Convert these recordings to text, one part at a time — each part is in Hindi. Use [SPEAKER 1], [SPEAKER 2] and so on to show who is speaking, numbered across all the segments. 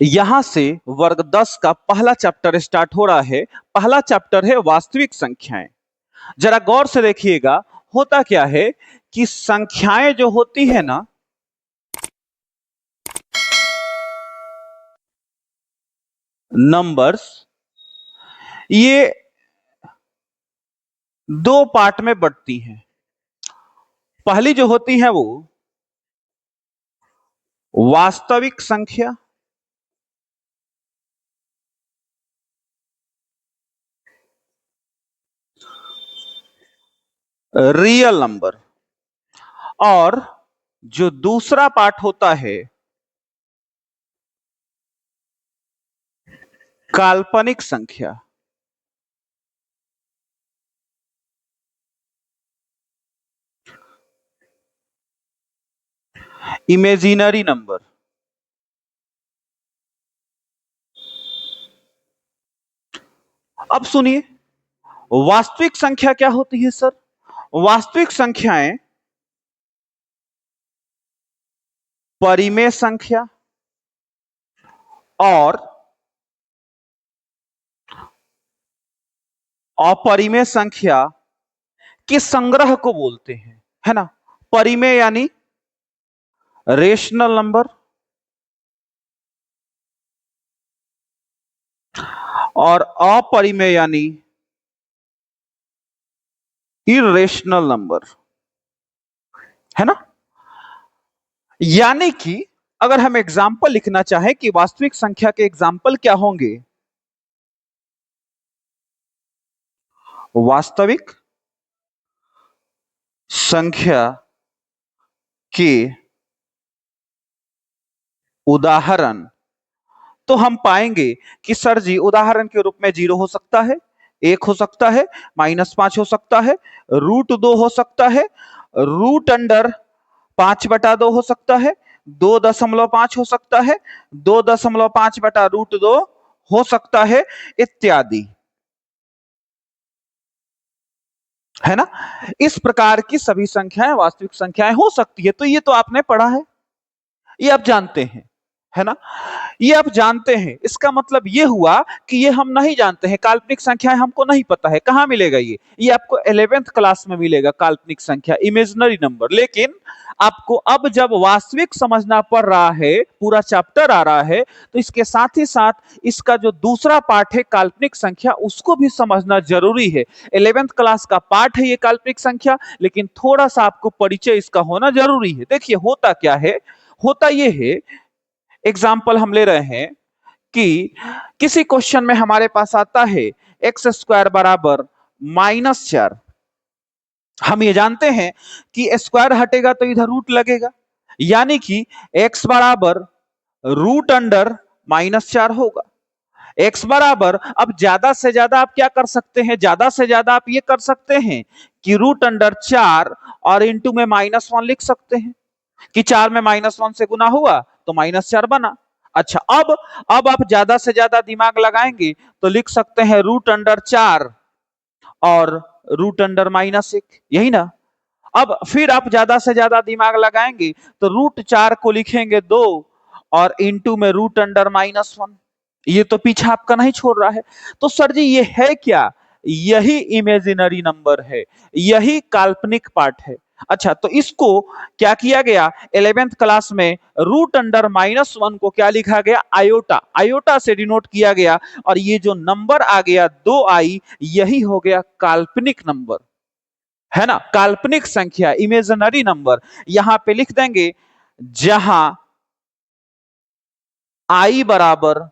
[SPEAKER 1] यहां से वर्ग 10 का पहला चैप्टर स्टार्ट हो रहा है। पहला चैप्टर है वास्तविक संख्याएं। जरा गौर से देखिएगा, होता क्या है कि संख्याएं जो होती है ना, नंबर्स, ये दो पार्ट में बढ़ती हैं। पहली जो होती है वो वास्तविक संख्या, रियल नंबर, और जो दूसरा पार्ट होता है काल्पनिक संख्या। Imaginary number. अब सुनिए, वास्तविक संख्या क्या होती है सर? वास्तविक संख्याएं परिमेय संख्या और अपरिमेय संख्या के संग्रह को बोलते हैं, है ना। परिमेय यानी रेशनल नंबर और अपरिमेय यानी इरेशनल नंबर, है ना। यानी कि अगर हम एग्जाम्पल लिखना चाहें कि वास्तविक संख्या के एग्जाम्पल क्या होंगे, वास्तविक संख्या के उदाहरण, तो हम पाएंगे कि सर जी उदाहरण के रूप में 0 हो सकता है, 1 हो सकता है, -5 हो सकता है, √2 हो सकता है, रूट अंडर 5/2 हो सकता है, 2.5 हो सकता है, 2.5/√2 हो सकता है, इत्यादि, है ना। इस प्रकार की सभी संख्याएं वास्तविक संख्याएं हो सकती है। तो ये तो आपने पढ़ा है, ये आप जानते हैं, है ना। ये आप जानते हैं, इसका मतलब ये हुआ कि ये हम नहीं जानते हैं, काल्पनिक संख्याएं हमको नहीं पता है। कहां मिलेगा ये आपको 11th क्लास में मिलेगा, काल्पनिक संख्या, इमेजिनरी नंबर। लेकिन आपको अब जब वास्तविक समझना पड़ रहा है, पूरा चैप्टर आ रहा है, तो इसके साथ ही साथ इसका जो दूसरा पार्ट है काल्पनिक संख्या, उसको भी समझना जरूरी है। 11th क्लास का पार्ट है ये काल्पनिक संख्या, लेकिन थोड़ा सा आपको परिचय इसका होना जरूरी है। देखिए होता क्या है, होता ये है, एग्जाम्पल हम ले रहे हैं कि किसी क्वेश्चन में हमारे पास आता है x² बराबर -4। हम ये जानते हैं कि स्क्वायर हटेगा तो इधर रूट लगेगा, यानी कि x बराबर रूट अंडर -4 होगा। x बराबर, अब ज्यादा से ज्यादा आप क्या कर सकते हैं, ज्यादा से ज्यादा आप ये कर सकते हैं कि √4 और इंटू में -1 लिख सकते हैं कि 4 में -1 से गुना हुआ तो -4 बना। अच्छा, अब आप ज्यादा से ज्यादा दिमाग लगाएंगे तो लिख सकते हैं √4 और √1, यही ना। अब फिर आप ज्यादा से ज्यादा दिमाग लगाएंगे तो √4 को लिखेंगे 2 और इंटू में √1। ये तो पीछा आपका नहीं छोड़ रहा है। तो सर जी ये है क्या? यही इमेजिनरी नंबर है, यही काल्पनिक पार्ट है। अच्छा, तो इसको क्या किया गया 11th क्लास में, √1 को क्या लिखा गया, आयोटा, आयोटा से डिनोट किया गया, और ये जो नंबर आ गया 2i, यही हो गया काल्पनिक नंबर, है ना। काल्पनिक संख्या, इमेजिनरी नंबर, यहां पे लिख देंगे जहां i बराबर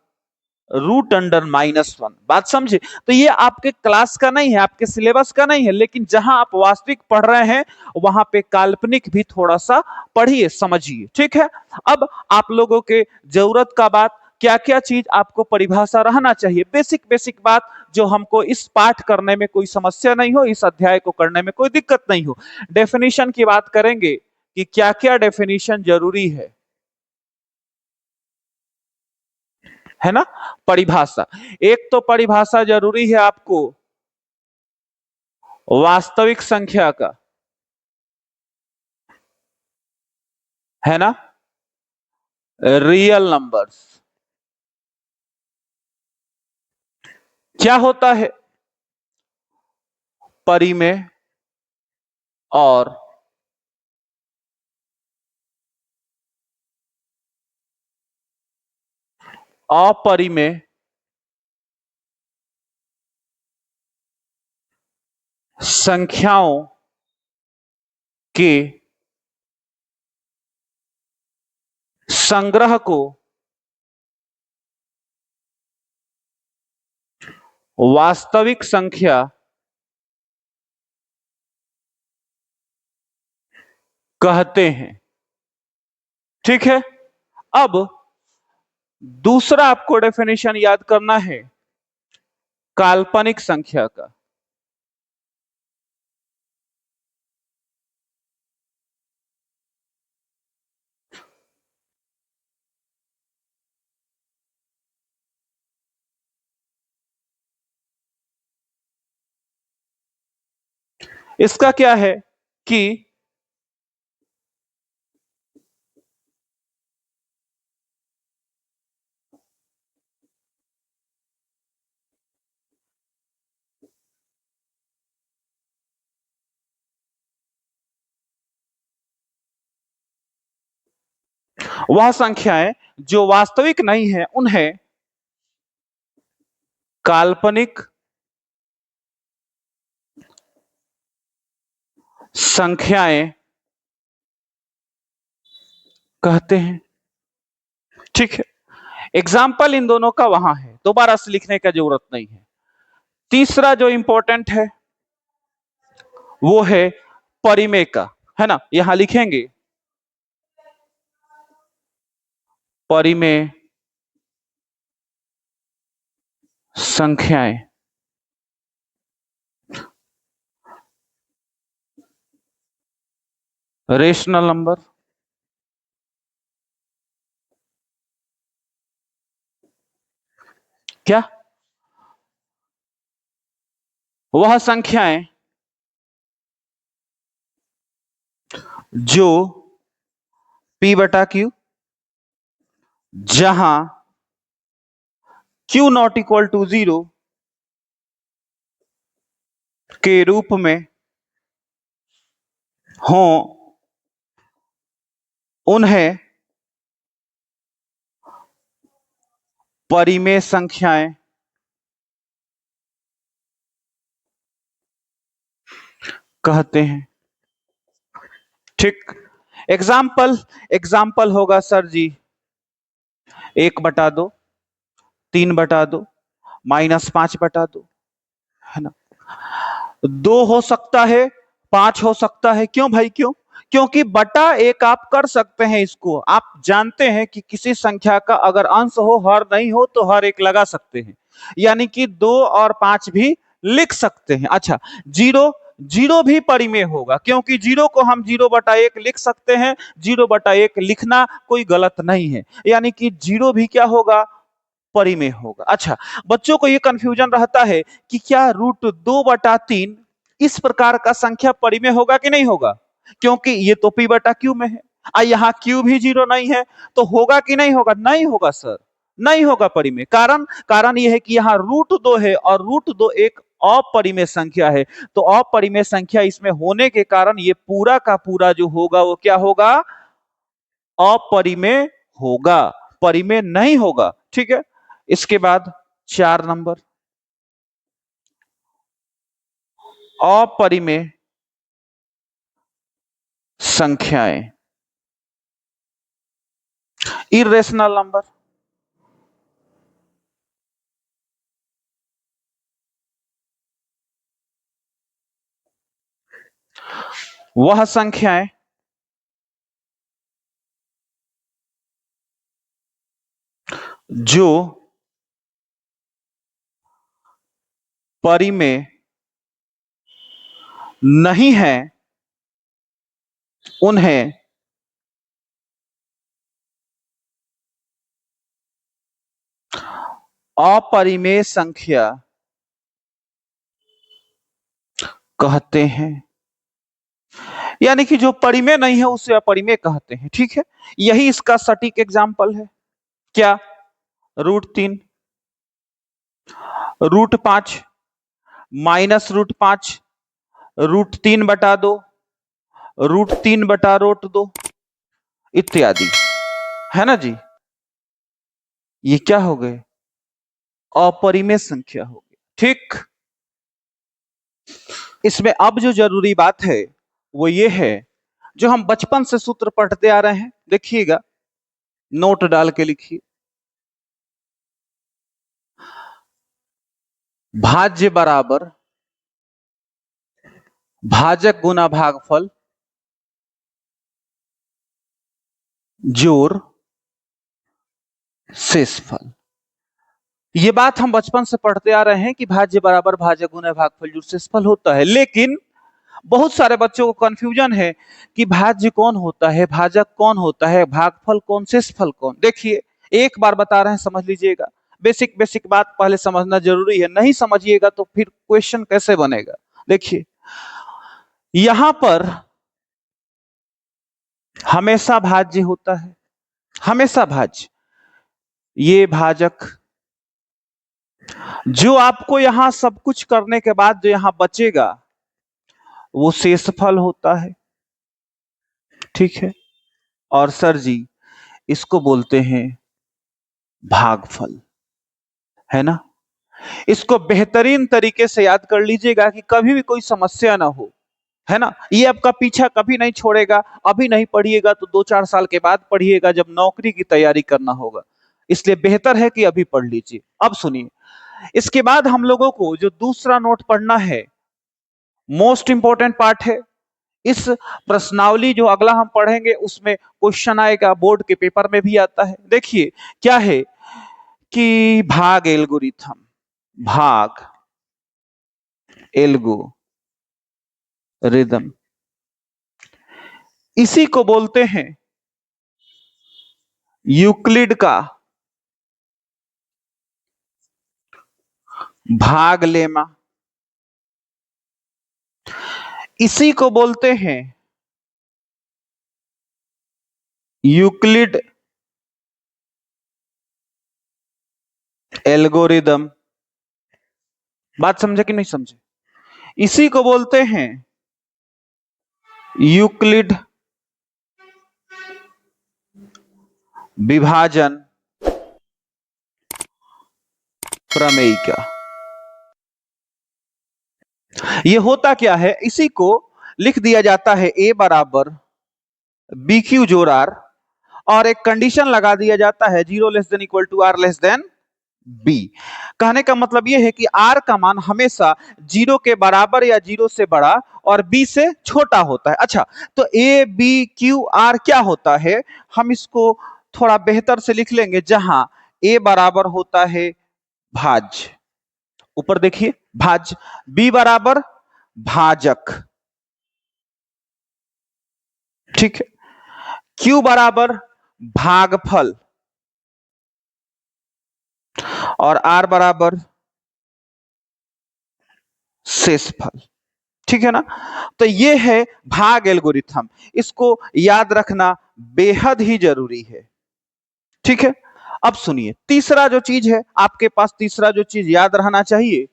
[SPEAKER 1] √1। बात समझे? तो ये आपके क्लास का नहीं है, आपके सिलेबस का नहीं है, लेकिन जहां आप वास्तविक पढ़ रहे हैं वहां पे काल्पनिक भी थोड़ा सा पढ़िए, समझिए, ठीक है। अब आप लोगों के जरूरत का बात, क्या क्या चीज आपको परिभाषा रहना चाहिए, बेसिक बेसिक बात, जो हमको इस पाठ करने में कोई समस्या नहीं हो, इस अध्याय को करने में कोई दिक्कत नहीं हो। डेफिनेशन की बात करेंगे कि क्या क्या डेफिनेशन जरूरी है ना। परिभाषा, एक तो परिभाषा जरूरी है आपको वास्तविक संख्या का, है ना, रियल नंबर्स, क्या होता है परिमेय और अपरिमेय संख्याओं के संग्रह को वास्तविक संख्या कहते हैं। ठीक है, अब दूसरा आपको डेफिनेशन याद करना है काल्पनिक संख्या का। इसका क्या है कि वह संख्याएं जो वास्तविक नहीं है उन्हें काल्पनिक संख्याएं कहते हैं। ठीक है, एग्जाम्पल इन दोनों का वहां है, दोबारा से लिखने का जरूरत नहीं है। तीसरा जो इंपॉर्टेंट है वो है परिमेय का, है ना, यहां लिखेंगे परिमेय संख्याएं। रेशनल नंबर क्या, वह संख्याएं जो P बटा Q जहां Q नॉट इक्वल टू 0 के रूप में हो उन्हें परिमेय संख्याएं कहते हैं। ठीक, एग्जाम्पल एग्जाम्पल होगा सर जी 1/2, 3/2, -5/2, है ना। 2 हो सकता है, 5 हो सकता है। क्यों भाई, क्यों? क्योंकि बटा एक आप कर सकते हैं इसको। आप जानते हैं कि किसी संख्या का अगर अंश हो हर नहीं हो तो हर एक लगा सकते हैं, यानी कि 2 और 5 भी लिख सकते हैं। अच्छा, जीरो, जीरो भी परिमेय होगा क्योंकि जीरो को हम 0/1 लिख सकते हैं। 0/1 लिखना कोई गलत नहीं है, यानी कि जीरो भी क्या होगा, परिमेय होगा। अच्छा, बच्चों को यह कंफ्यूजन रहता है कि क्या √2/3 इस प्रकार का संख्या परिमेय होगा कि नहीं होगा, क्योंकि ये तो P बटा Q में है, यहाँ Q भी 0 नहीं है, तो होगा कि नहीं होगा? नहीं होगा सर, नहीं होगा परिमेय। कारण कारण यह है कि यहाँ √2 है और √2 एक अपरिमेय संख्या है, तो अपरिमेय संख्या इसमें होने के कारण ये पूरा का पूरा जो होगा वो क्या होगा, अपरिमेय होगा, परिमेय नहीं होगा। ठीक है, इसके बाद 4 नंबर अपरिमेय संख्याएं, इरेशनल नंबर। वह संख्याएं जो परिमेय नहीं है उन्हें अपरिमेय संख्या कहते हैं, यानी कि जो परिमेय नहीं है उसे अपरिमेय कहते हैं। ठीक है, यही इसका सटीक एग्जाम्पल है। क्या, √3 √5 -√5 √3/2 √3/√2 इत्यादि, है ना जी। ये क्या हो गए? अपरिमेय संख्या हो गई। ठीक, इसमें अब जो जरूरी बात है वो ये है, जो हम बचपन से सूत्र पढ़ते आ रहे हैं, देखिएगा, नोट डाल के लिखिए। भाज्य बराबर भाजक गुना भागफल जोड़ शेषफल। ये बात हम बचपन से पढ़ते आ रहे हैं कि भाज्य बराबर भाजक गुना भागफल जोड़ शेषफल होता है, लेकिन बहुत सारे बच्चों को कंफ्यूजन है कि भाज्य कौन होता है, भाजक कौन होता है, भागफल कौन, शेषफल कौन। देखिए, एक बार बता रहे हैं, समझ लीजिएगा। बेसिक बेसिक बात पहले समझना जरूरी है, नहीं समझिएगा तो फिर क्वेश्चन कैसे बनेगा। देखिए, यहां पर हमेशा भाज्य होता है, हमेशा भाज्य। ये भाजक, जो आपको यहां सब कुछ करने के बाद जो यहां बचेगा वो शेषफल होता है। ठीक है, और सर जी इसको बोलते हैं भागफल, है ना। इसको बेहतरीन तरीके से याद कर लीजिएगा कि कभी भी कोई समस्या ना हो, है ना। ये आपका पीछा कभी नहीं छोड़ेगा। अभी नहीं पढ़िएगा तो 2-4 साल के बाद पढ़िएगा, जब नौकरी की तैयारी करना होगा। इसलिए बेहतर है कि अभी पढ़ लीजिए। अब सुनिए, इसके बाद हम लोगों को जो दूसरा नोट पढ़ना है, मोस्ट इंपॉर्टेंट पार्ट है। इस प्रश्नावली जो अगला हम पढ़ेंगे उसमें क्वेश्चन आएगा, बोर्ड के पेपर में भी आता है। देखिए क्या है कि भाग एल्गोरिथम, भाग एल्गोरिदम, इसी को बोलते हैं यूक्लिड का भाग लेमा, इसी को बोलते हैं यूक्लिड एल्गोरिदम। बात समझे कि नहीं समझे? इसी को बोलते हैं यूक्लिड विभाजन प्रमेयिका। ये होता क्या है, इसी को लिख दिया जाता है ए बराबर बी क्यू जोड़ आर, और एक कंडीशन लगा दिया जाता है 0 less than equal to r less than b. कहने का मतलब यह है कि आर का मान हमेशा 0 के बराबर या 0 से बड़ा और बी से छोटा होता है। अच्छा, तो ए बी क्यू आर क्या होता है, हम इसको थोड़ा बेहतर से लिख लेंगे, जहां ए बराबर होता है भाज्य, ऊपर देखिए भाज्य, बी बराबर भाजक, ठीक है, क्यू बराबर भागफल, और आर बराबर शेषफल। ठीक है ना। तो ये है भाग एल्गोरिथम, इसको याद रखना बेहद ही जरूरी है। ठीक है, अब सुनिए, तीसरा जो चीज है आपके पास, तीसरा जो चीज याद रहना चाहिए,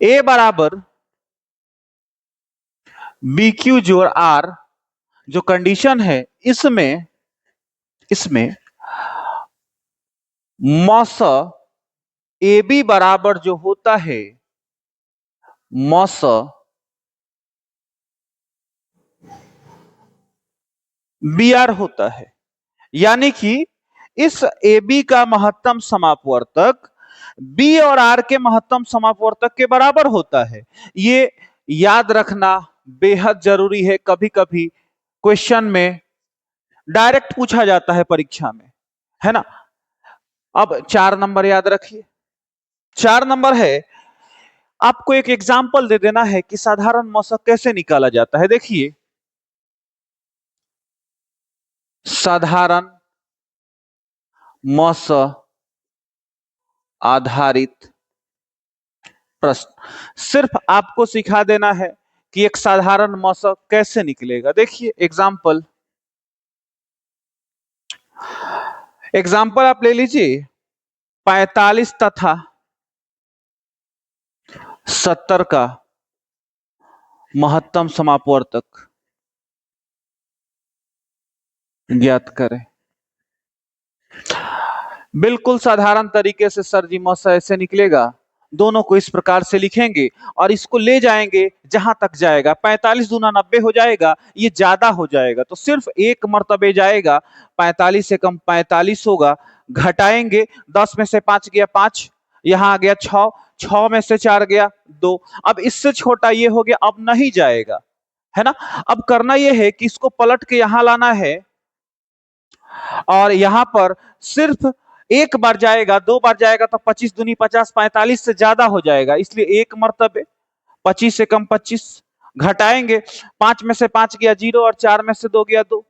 [SPEAKER 1] ए बराबर बी क्यू जोड़ आर, जो कंडीशन है इसमें मौस ए बी बराबर जो होता है मौस बी आर होता है। यानी कि इस ए बी का महत्तम समापवर्तक बी और आर के महत्तम समापवर्तक के बराबर होता है। ये याद रखना बेहद जरूरी है। कभी कभी क्वेश्चन में डायरेक्ट पूछा जाता है परीक्षा में, है ना। अब 4 नंबर याद रखिए। 4 नंबर है, आपको एक एग्जाम्पल दे देना है कि साधारण मौसक कैसे निकाला जाता है। देखिए, साधारण मौस आधारित प्रश्न, सिर्फ आपको सिखा देना है कि एक साधारण मौसक कैसे निकलेगा। देखिए एग्जाम्पल, आप ले लीजिए 45 तथा 70 का महत्तम समापवर्तक ज्ञात करें। बिल्कुल साधारण तरीके से सर जी मौसा ऐसे निकलेगा, दोनों को इस प्रकार से लिखेंगे और इसको ले जाएंगे जहां तक जाएगा। 45 दूना 90 हो जाएगा, ये ज्यादा हो जाएगा तो सिर्फ एक मर्तबे जाएगा। 45 से कम 45 होगा, घटाएंगे 10 में से 5 गया 5, यहां आ गया 6, 6 में से 4 गया 2। अब इससे छोटा ये हो गया, अब नहीं जाएगा, है ना। अब करना यह है कि इसको पलट के यहां लाना है और यहां पर सिर्फ एक बार जाएगा, 2 बार जाएगा तो 25 दूनी 50, 45 से ज्यादा हो जाएगा, इसलिए एक मर्तबे। 25 से कम 25, घटाएंगे 5 में से 5 गया 0 और 4 में से 2 गया 2।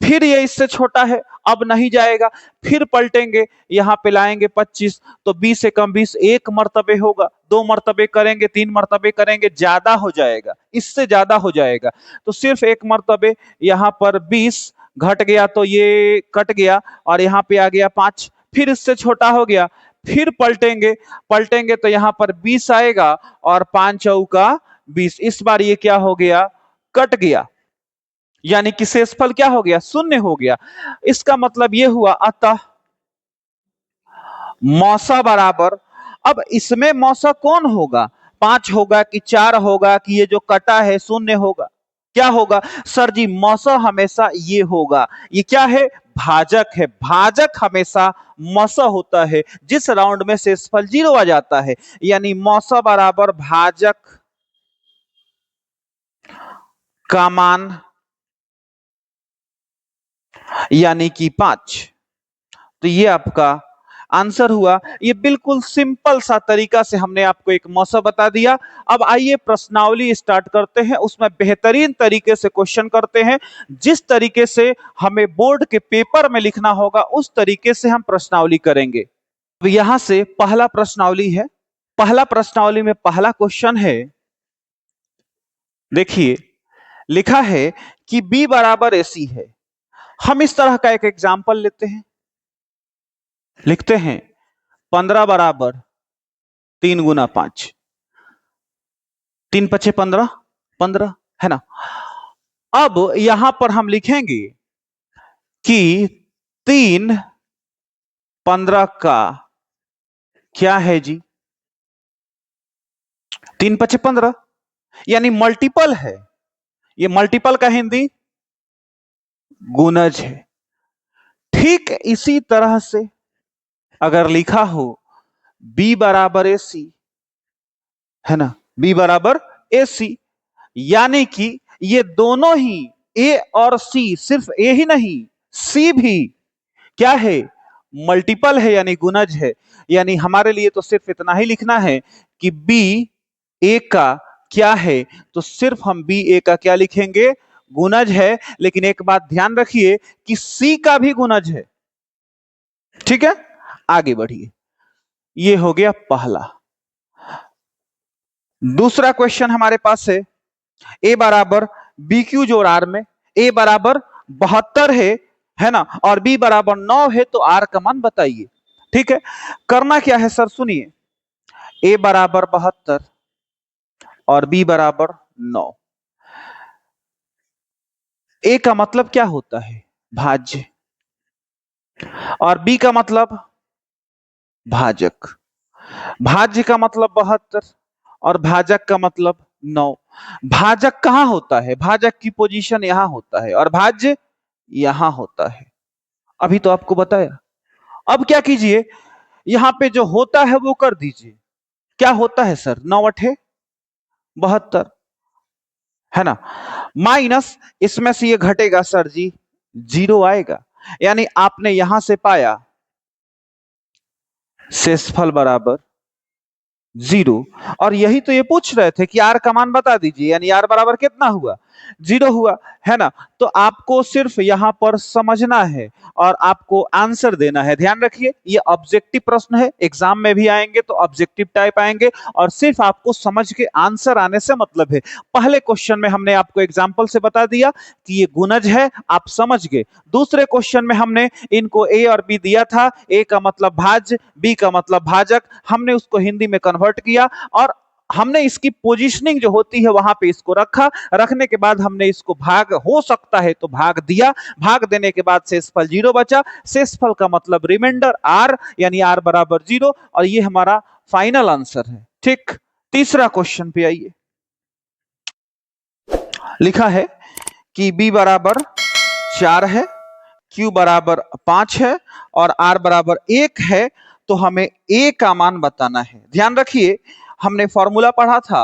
[SPEAKER 1] फिर ये इससे छोटा है, अब नहीं जाएगा, फिर पलटेंगे, यहां पे लाएंगे 25 तो 20 से कम 20 एक मर्तबे होगा, 2 मर्तबे करेंगे, 3 मर्तबे करेंगे, ज्यादा हो जाएगा, इससे ज्यादा हो जाएगा तो सिर्फ एक मर्तबे। यहां पर 20 घट गया तो ये कट गया और यहां पे आ गया 5, फिर इससे छोटा हो गया, फिर पलटेंगे, पलटेंगे तो यहां पर 20 आएगा और 5 चौका 20। इस बार ये क्या हो गया, कट गया, यानी कि शेषफल क्या हो गया, शून्य हो गया। इसका मतलब ये हुआ अतः मौसा बराबर, अब इसमें मौसा कौन होगा, 5 होगा कि 4 होगा कि ये जो कटा है शून्य होगा, क्या होगा सर जी, मौसा हमेशा ये होगा। ये क्या है, भाजक है, भाजक हमेशा मौसा होता है, जिस राउंड में शेषफल 0 आ जाता है, यानी मौसा बराबर भाजक का मान यानी कि 5। तो ये आपका आंसर हुआ। ये बिल्कुल सिंपल सा तरीका से हमने आपको एक मौसा बता दिया। अब आइए प्रश्नावली स्टार्ट करते हैं, उसमें बेहतरीन तरीके से क्वेश्चन करते हैं। जिस तरीके से हमें बोर्ड के पेपर में लिखना होगा उस तरीके से हम प्रश्नावली करेंगे। अब यहां से पहला प्रश्नावली है, पहला प्रश्नावली में पहला क्वेश्चन है, देखिए लिखा है कि B बराबर AC है। हम इस तरह का एक एग्जाम्पल लेते हैं, लिखते हैं 15 बराबर 3 गुना 5, 3 पचे 15, 15 है ना। अब यहां पर हम लिखेंगे कि 3 15 का क्या है जी, 3 पचे 15 यानी मल्टीपल है, ये मल्टीपल का हिंदी गुणज है। ठीक इसी तरह से अगर लिखा हो B बराबर AC, है ना, B बराबर AC, यानी कि ये दोनों ही A और C, सिर्फ A ही नहीं C भी क्या है, मल्टीपल है यानी गुणज है। यानी हमारे लिए तो सिर्फ इतना ही लिखना है कि B A का क्या है, तो सिर्फ हम B A का क्या लिखेंगे, गुणज है। लेकिन एक बात ध्यान रखिए कि C का भी गुणज है, ठीक है। आगे बढ़िए, ये हो गया पहला। दूसरा क्वेश्चन हमारे पास है, A बराबर BQ जोड़ R में A बराबर 72 है ना, और B बराबर 9 है, तो R का मान बताइए। ठीक है, करना क्या है सर, सुनिए, A बराबर 72 और B बराबर 9। A का मतलब क्या होता है, भाज्य, और B का मतलब भाजक। भाज्य का मतलब 72 और भाजक का मतलब 9। भाजक कहां होता है, भाजक की पोजीशन यहां होता है और भाज्य यहां होता है, अभी तो आपको बताया। अब क्या कीजिए, यहां पे जो होता है वो कर दीजिए। क्या होता है सर, 9 अठे 72, है ना, माइनस इसमें से ये घटेगा सर जी 0 आएगा, यानी आपने यहां से पाया शेषफल बराबर जीरो। और यही तो ये पूछ रहे थे कि आर का मान बता दीजिए, यानी आर बराबर कितना हुआ, जीरो हुआ, है ना। तो आपको सिर्फ यहां पर समझना है और आपको आंसर देना है। ध्यान रखिए ये ऑब्जेक्टिव प्रश्न है, एग्जाम में भी आएंगे तो ऑब्जेक्टिव टाइप आएंगे और सिर्फ आपको समझ के आंसर आने से मतलब है। पहले क्वेश्चन में हमने आपको एग्जाम्पल से बता दिया कि ये गुणज है, आप समझ गए। दूसरे क्वेश्चन में हमने इनको ए और बी दिया था, ए का मतलब भाज्य, बी का मतलब भाजक, हमने उसको हिंदी में कन्वर्ट किया और हमने इसकी पोजीशनिंग जो होती है वहां पे इसको रखा। रखने के बाद हमने इसको भाग हो सकता है तो भाग दिया, भाग देने के बाद शेषफल जीरो बचा। शेषफल का मतलब रिमाइंडर आर, यानी आर बराबर जीरो, और ये हमारा फाइनल आंसर है। ठीक, तीसरा क्वेश्चन पे आइए। लिखा है कि b बराबर 4 है, q बराबर 5 है और r बराबर 1 है, तो हमें a का मान बताना है। ध्यान रखिए हमने फॉर्मूला पढ़ा था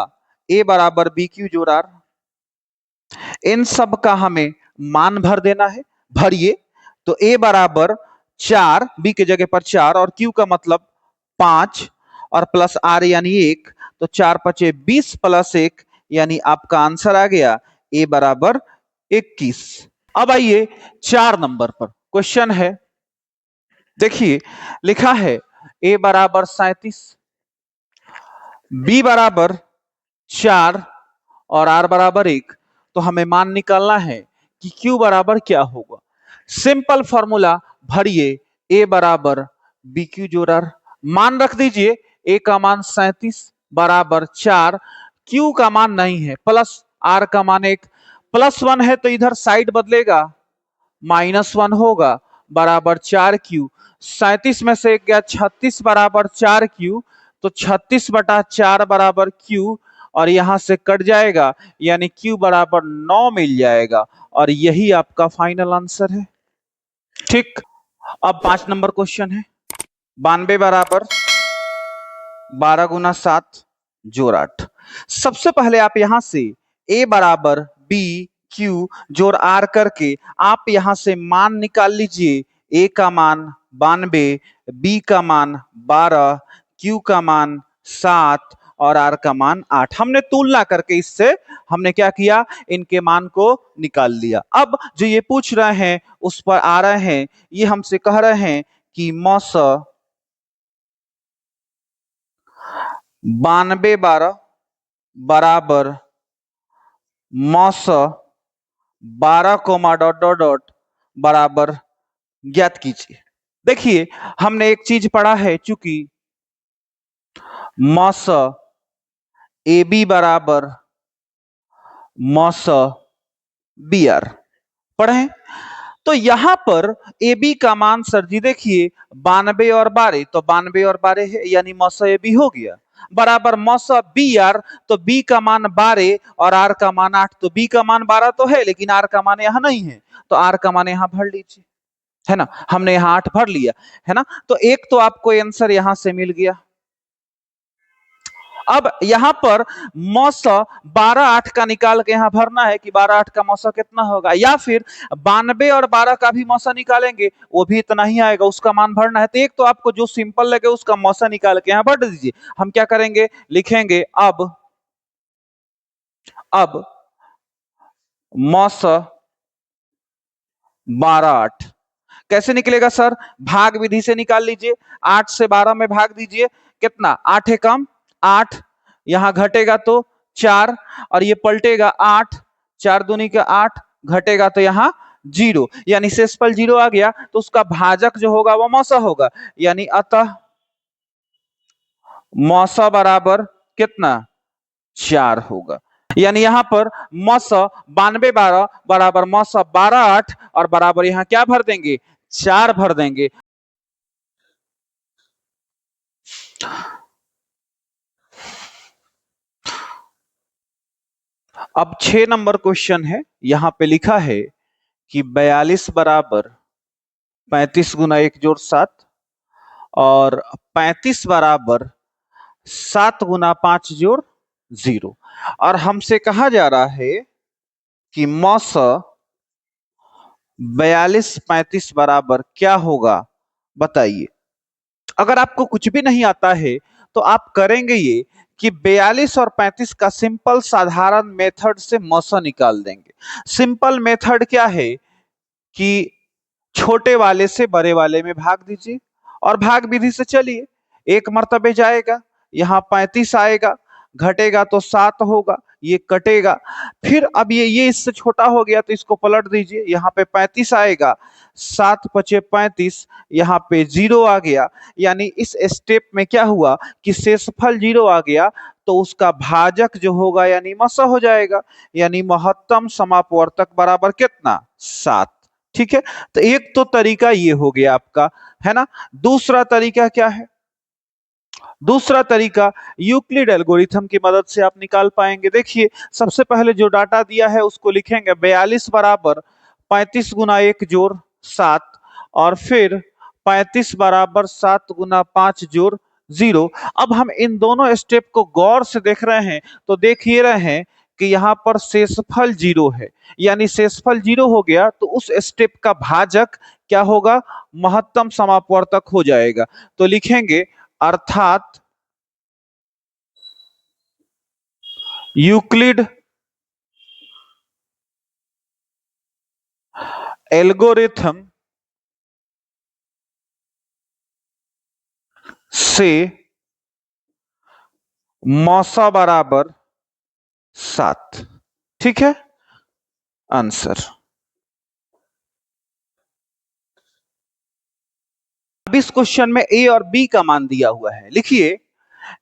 [SPEAKER 1] a बराबर बी क्यू जोड़ r। इन सब का हमें मान भर देना है, भरिए। तो a बराबर 4, b के जगह पर 4 और q का मतलब 5 और प्लस r यानी 1, तो 4 पचे 20 प्लस 1, यानी आपका आंसर आ गया a बराबर 21। अब आइए 4 नंबर पर, क्वेश्चन है, देखिए लिखा है a बराबर 37, b बराबर 4 और r बराबर 1, तो हमें मान निकालना है कि q बराबर क्या होगा। सिंपल फॉर्मूला भरिए, a बराबर बी क्यू जोड़ r। मान रख दीजिए, a का मान 37 बराबर 4, q का मान नहीं है, प्लस r का मान 1, प्लस 1 है तो इधर साइड बदलेगा, -1 होगा, बराबर 4q। 37 में से 1 गया 36 बराबर 4q, तो 36 बटा 4 बराबर q, और यहां से कट जाएगा, यानी q बराबर 9 मिल जाएगा, और यही आपका फाइनल आंसर है। ठीक, अब 5 नंबर क्वेश्चन है। 92 बराबर 12 गुना 7 जोड़ 8। सबसे पहले आप यहां से a बराबर b q जोड़ r करके आप यहां से मान निकाल लीजिए। a का मान 92, b का मान 12, q का मान 7 और r का मान 8। हमने तुलना करके इससे हमने क्या किया, इनके मान को निकाल लिया। अब जो ये पूछ रहे हैं उस पर आ रहे हैं, ये हमसे कह रहे हैं कि मौस 92 12 बराबर मौस 12 कोमा डॉट डॉट डॉट बराबर ज्ञात कीजिए। देखिए हमने एक चीज पढ़ा है, चूंकि मौस ए बी बराबर मौस बी आर पढ़े हैं। तो यहां पर ए बी का मान सर जी देखिए 92 और 12, तो 92 और 12 है, यानी मौसा ए बी हो गया, बराबर मौसा बी आर, तो बी का मान 12 और आर का मान 8, तो बी का मान 12 तो है लेकिन आर का मान यहां नहीं है, तो आर का मान यहां भर लीजिए, है ना। हमने यहां 8 भर लिया, है ना। तो एक तो आपको आंसर यहां से मिल गया। अब यहां पर मौसा 12 8 का निकाल के यहां भरना है कि 12 8 का मौसा कितना होगा, या फिर 92 और 12 का भी मौसा निकालेंगे, वो भी इतना ही आएगा, उसका मान भरना है। तो एक तो आपको जो सिंपल लगे उसका मौसा निकाल के यहां भर दीजिए। हम क्या करेंगे, लिखेंगे अब मौसा 12 8 कैसे निकलेगा सर, भाग विधि से निकाल लीजिए। 8 से 12 में भाग दीजिए, कितना, 8 है कम 8, यहां घटेगा तो 4, और ये पलटेगा 8, 4 दूनी का 8, घटेगा तो यहां 0, यानी शेषफल 0 आ गया, तो उसका भाजक जो होगा वो मौसा होगा, यानी अतः मौसा बराबर कितना, 4 होगा। यानी यहां पर मौसा 92 12 बराबर मौसा 12 8 और बराबर यहां क्या भर देंगे, 4 भर देंगे। अब 6 नंबर क्वेश्चन है, यहां पे लिखा है कि 42 बराबर 35 गुना 1 जोड़ 7 और 35 बराबर 7 गुना 5 जोड़ 0, और हमसे कहा जा रहा है कि मौस 42 35 बराबर क्या होगा, बताइए। अगर आपको कुछ भी नहीं आता है तो आप करेंगे ये कि 42 और 35 का सिंपल साधारण मेथड से मौसा निकाल देंगे। सिंपल मेथड क्या है कि छोटे वाले से बड़े वाले में भाग दीजिए और भाग विधि से चलिए, एक मर्तबे जाएगा, यहाँ 35 आएगा, घटेगा तो 7 होगा, ये कटेगा, फिर अब ये इससे छोटा हो गया तो इसको पलट दीजिए, यहाँ पे 35 आएगा, 7 पचे 35, यहाँ पे 0 आ गया, यानी इस स्टेप में क्या हुआ कि शेषफल 0 आ गया, तो उसका भाजक जो होगा यानी मसा हो जाएगा, यानी महत्तम समापवर्तक बराबर कितना 7। ठीक है, तो एक तो तरीका ये हो गया आपका, है ना। दूसरा तरीका क्या है, दूसरा तरीका यूक्लिड एल्गोरिथम की मदद से आप निकाल पाएंगे। देखिए सबसे पहले जो डाटा दिया है उसको लिखेंगे 42 बराबर 35 गुना 1 जोड़ 7 और फिर 35 बराबर 7 गुना 5 जोड़ 0। अब हम इन दोनों स्टेप को गौर से देख रहे हैं तो देख ये रहे हैं कि यहाँ पर शेषफल 0 है, यानी शेषफल 0 हो गया तो उस स्टेप का भाजक क्या होगा, महत्तम समापवर्तक हो जाएगा। तो लिखेंगे अर्थात यूक्लिड एल्गोरिथम से मौसा बराबर 7। ठीक है, आंसर। अब इस क्वेश्चन में ए और बी का मान दिया हुआ है। लिखिए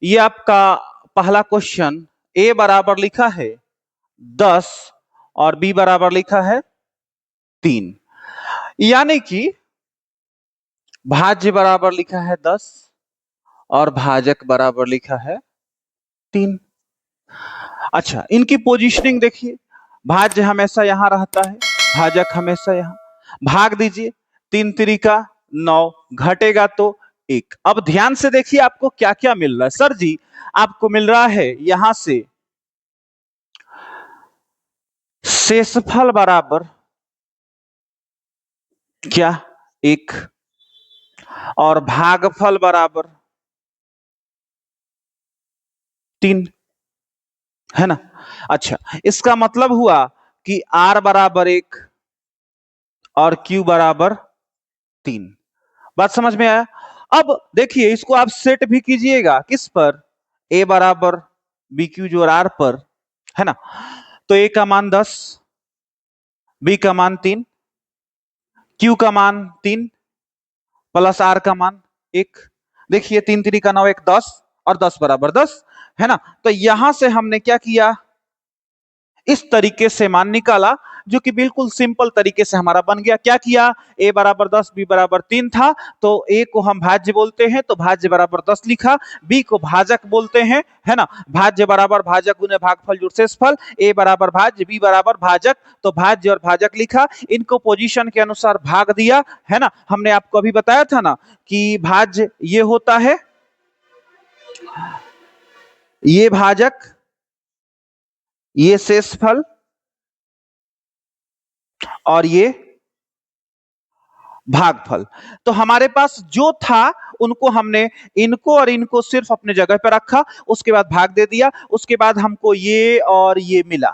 [SPEAKER 1] ये आपका पहला क्वेश्चन, ए बराबर लिखा है 10 और बी बराबर लिखा है 3, यानी कि भाज्य बराबर लिखा है 10 और भाजक बराबर लिखा है 3। अच्छा, इनकी पोजीशनिंग देखिए, भाज्य हमेशा यहां रहता है, भाजक हमेशा यहां। भाग दीजिए, 3 तिरिका 9, घटेगा तो 1। अब ध्यान से देखिए आपको क्या क्या मिल रहा है। सर जी आपको मिल रहा है यहां से शेषफल बराबर क्या 1 और भागफल बराबर 3, है ना। अच्छा, इसका मतलब हुआ कि R बराबर 1 और Q बराबर 3। बात समझ में आया। अब देखिए इसको आप सेट भी कीजिएगा किस पर, A बराबर बी क्यू जो R पर, है ना। तो A का मान 10, B का मान 3, Q का मान 3 प्लस R का मान 1। देखिए 3 3 का 9 1 10 और 10 बराबर 10, है ना। तो यहां से हमने क्या किया, इस तरीके से मान निकाला, जो कि बिल्कुल सिंपल तरीके से हमारा बन गया। क्या किया, a बराबर 10 b बराबर 3 था, तो a को हम भाज्य बोलते हैं तो भाज्य बराबर 10 लिखा, b को भाजक बोलते हैं, है ना। भाज्य बराबर भाजक गुने भागफल जुड़ शेषफल, a बराबर भाज्य b बराबर भाजक, तो भाज्य और भाजक लिखा, इनको पोजीशन के अनुसार भाग दिया, है ना। हमने आपको अभी बताया था ना कि भाज्य ये होता है, ये भाजक, ये शेषफल और ये भागफल। तो हमारे पास जो था उनको हमने, इनको और इनको सिर्फ अपने जगह पर रखा, उसके बाद भाग दे दिया, उसके बाद हमको ये और ये मिला,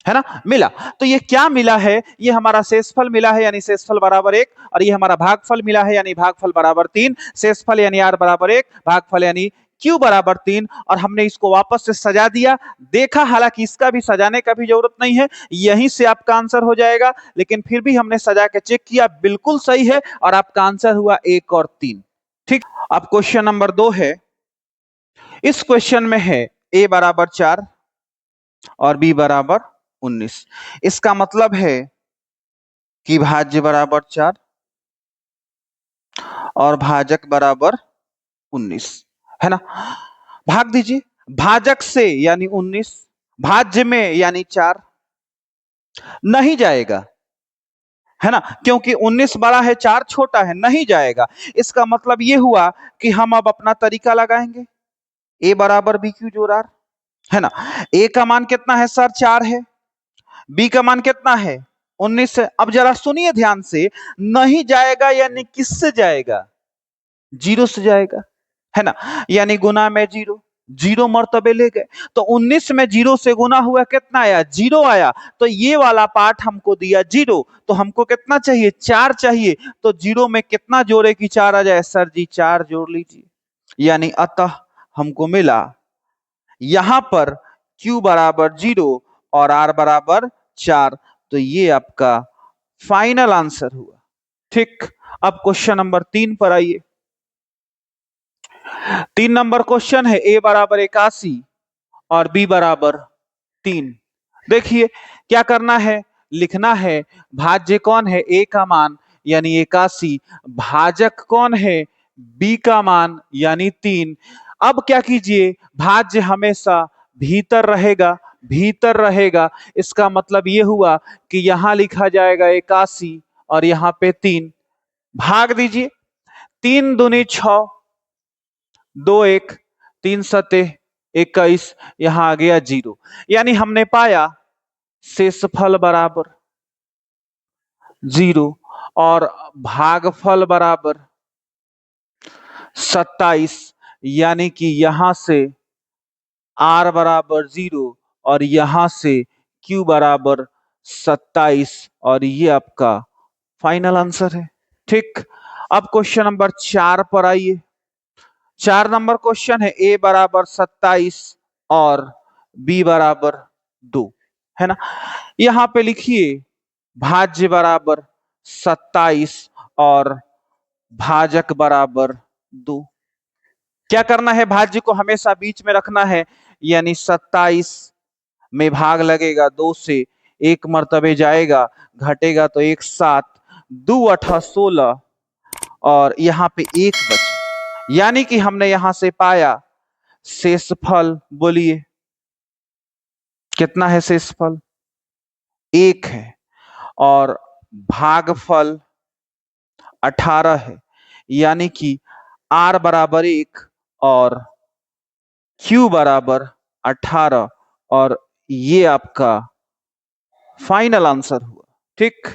[SPEAKER 1] है ना, मिला। तो ये क्या मिला है, ये हमारा शेषफल मिला है यानी शेषफल बराबर 1, और ये हमारा भागफल मिला है यानी भागफल बराबर 3, शेषफल यानी r बराबर 1, भागफल यानी q बराबर 3, और हमने इसको वापस से सजा दिया। देखा हालांकि इसका भी सजाने का भी जरूरत नहीं है, यहीं से आपका आंसर हो जाएगा, लेकिन फिर भी हमने सजा के चेक किया, बिल्कुल सही है, और आपका आंसर हुआ 1 और 3। ठीक, अब क्वेश्चन नंबर 2 है। इस क्वेश्चन में है a बराबर 4 और b बराबर 19। इसका मतलब है कि भाज्य बराबर 4 और भाजक बराबर 19, है ना। भाग दीजिए, भाजक से यानी 19, भाज्य में यानी 4 नहीं जाएगा, है ना, क्योंकि 19 बड़ा है 4 छोटा है, नहीं जाएगा। इसका मतलब यह हुआ कि हम अब अपना तरीका लगाएंगे, a बराबर बी क्यू जोड़ r, है ना। a का मान कितना है सर, 4 है, b का मान कितना है 19 है। अब जरा सुनिए ध्यान से, नहीं जाएगा यानी किससे जाएगा, 0 से जाएगा, है ना। यानी गुना में जीरो, जीरो मर्तबे ले गए तो 19 में जीरो से गुना हुआ कितना आया, जीरो आया। तो ये वाला पार्ट हमको दिया जीरो, तो हमको कितना चाहिए, 4 चाहिए। तो जीरो में कितना जोड़े कि 4 आ जाए, सर जी 4 जोड़ लीजिए। यानी अतः हमको मिला यहां पर Q बराबर 0 और R बराबर 4। तो ये आपका फाइनल आंसर हुआ। ठीक, अब क्वेश्चन नंबर 3 पर आइए। 3 नंबर क्वेश्चन है A बराबर 81 और B बराबर 3। देखिए क्या करना है, लिखना है भाज्य कौन है, A का मान यानी 81, भाजक कौन है, B का मान यानी 3। अब क्या कीजिए, भाज्य हमेशा भीतर रहेगा, भीतर रहेगा। इसका मतलब ये हुआ कि यहां लिखा जाएगा 81 और यहां पे 3, भाग दीजिए। 3 दूनी 6, 2 1, 3 सते 21, यहां आ गया 0। यानी हमने पाया शेषफल बराबर 0 और भागफल बराबर 27। यानी कि यहां से R बराबर 0 और यहां से Q बराबर 27 और ये आपका फाइनल आंसर है। ठीक, अब क्वेश्चन नंबर 4 पर आइए। 4 नंबर क्वेश्चन है A बराबर 27 और B बराबर 2, है ना। यहां पे लिखिए भाज्य बराबर 27 और भाजक बराबर 2। क्या करना है, भाज्य को हमेशा बीच में रखना है। यानी 27 में भाग लगेगा 2 से, एक मर्तबे जाएगा, घटेगा तो 1 7, 2 8 16 और यहाँ पे 1 बचे। यानी कि हमने यहां से पाया शेषफल, बोलिए कितना है शेषफल, 1 है और भागफल 18 है। यानी कि R बराबर 1 और Q बराबर 18 और ये आपका फाइनल आंसर हुआ। ठीक।